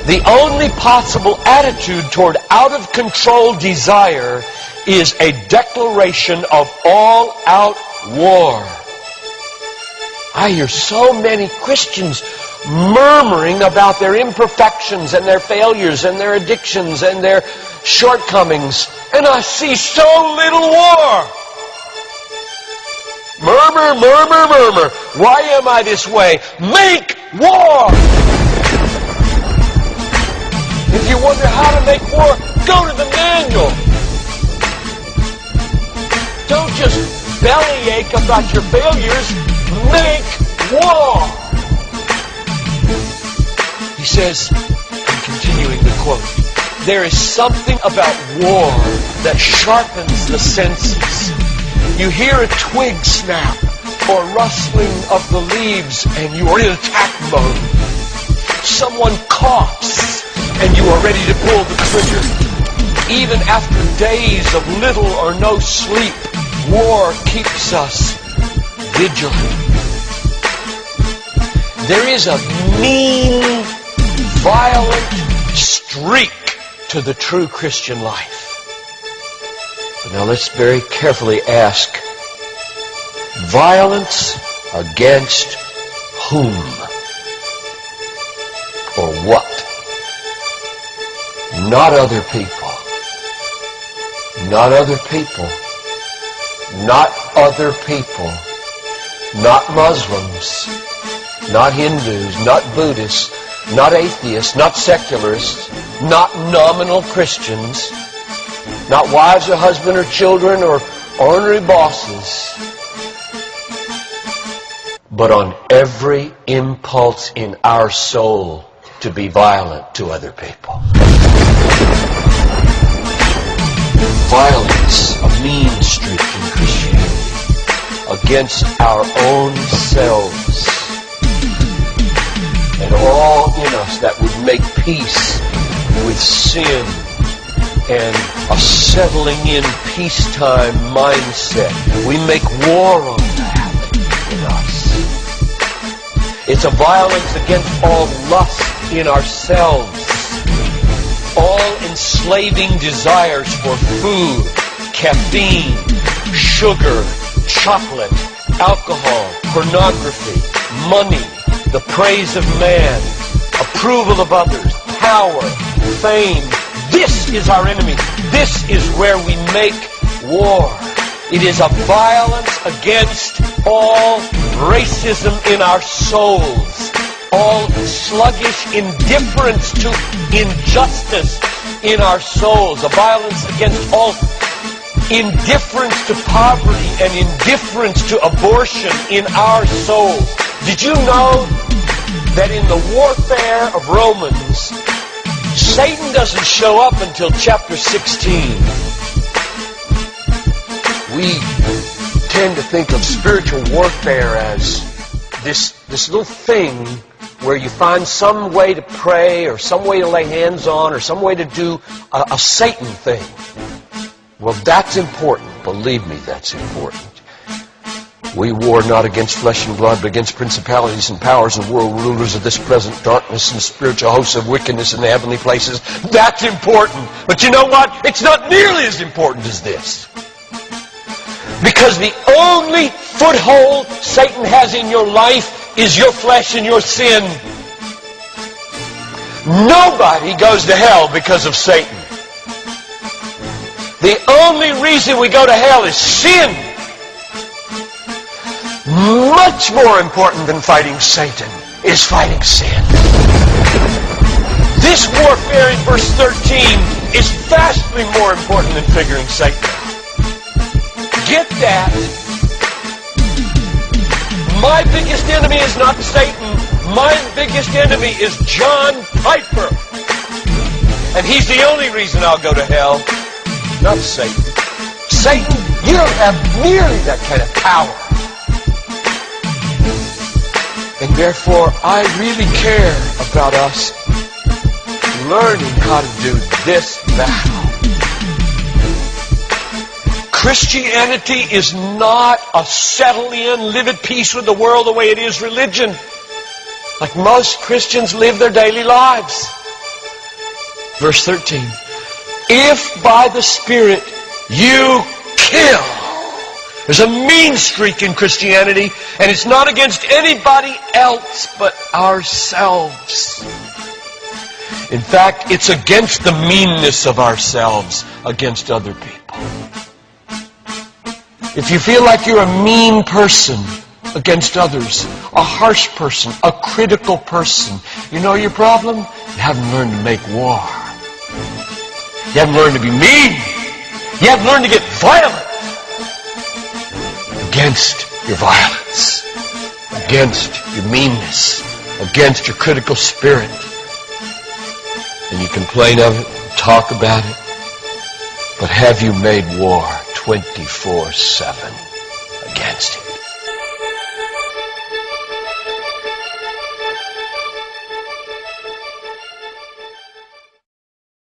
The only possible attitude toward out-of-control desire is a declaration of all-out war. I hear so many Christians murmuring about their imperfections and their failures and their addictions and their shortcomings, and I see so little war. Murmur, murmur, murmur. Why am I this way? Make war! If you wonder how to make war, go to the manual. Don't just bellyache about your failures. Make war! He says, I'm continuing the quote, there is something about war that sharpens the senses. You hear a twig snap or rustling of the leaves and you are in attack mode. Someone coughs and you are ready to pull the trigger. Even after days of little or no sleep, war keeps us vigilant. There is a mean, violent streak to the true Christian life. But now let's very carefully ask, violence against whom? Or what? Not other people. Not other people. Not other people. Not Muslims. Not Hindus. Not Buddhists. Not atheists. Not secularists. Not nominal Christians. Not wives or husband or children or ornery bosses. But on every impulse in our soul to be violent to other people. Violence, a mean streak in Christianity, against our own selves. And all in us that would make peace with sin and a settling in peacetime mindset. We make war on that in us. It's a violence against all lust in ourselves. All enslaving desires for food, caffeine, sugar, chocolate, alcohol, pornography, money, the praise of man, approval of others, power, fame. This is our enemy. This is where we make war. It is a violence against all racism in our souls, all sluggish indifference to injustice in our souls, a violence against all indifference to poverty and indifference to abortion in our souls. Did you know that in the warfare of Romans, Satan doesn't show up until chapter 16. We tend to think of spiritual warfare as this little thing where you find some way to pray or some way to lay hands on or some way to do a Satan thing. Well, that's important. Believe me, that's important. We war not against flesh and blood, but against principalities and powers and world rulers of this present darkness and spiritual hosts of wickedness in the heavenly places. That's important. But you know what? It's not nearly as important as this. Because the only foothold Satan has in your life is your flesh and your sin. Nobody goes to hell because of Satan. The only reason we go to hell is sin. Much more important than fighting Satan is fighting sin. This warfare in verse 13 is vastly more important than figuring Satan out. Get that. My biggest enemy is not Satan. My biggest enemy is John Piper. And he's the only reason I'll go to hell, not Satan. Satan, you don't have nearly that kind of power. And therefore, I really care about us learning how to do this battle. Christianity is not a settle in, live at peace with the world the way it is religion. Like most Christians live their daily lives. Verse 13. If by the Spirit you kill. There's a mean streak in Christianity, and it's not against anybody else but ourselves. In fact, it's against the meanness of ourselves against other people. If you feel like you're a mean person against others, a harsh person, a critical person, you know your problem? You haven't learned to make war. You haven't learned to be mean. You haven't learned to get violent against your violence, against your meanness, against your critical spirit. And you complain of it, talk about it, but have you made war 24/7 against it?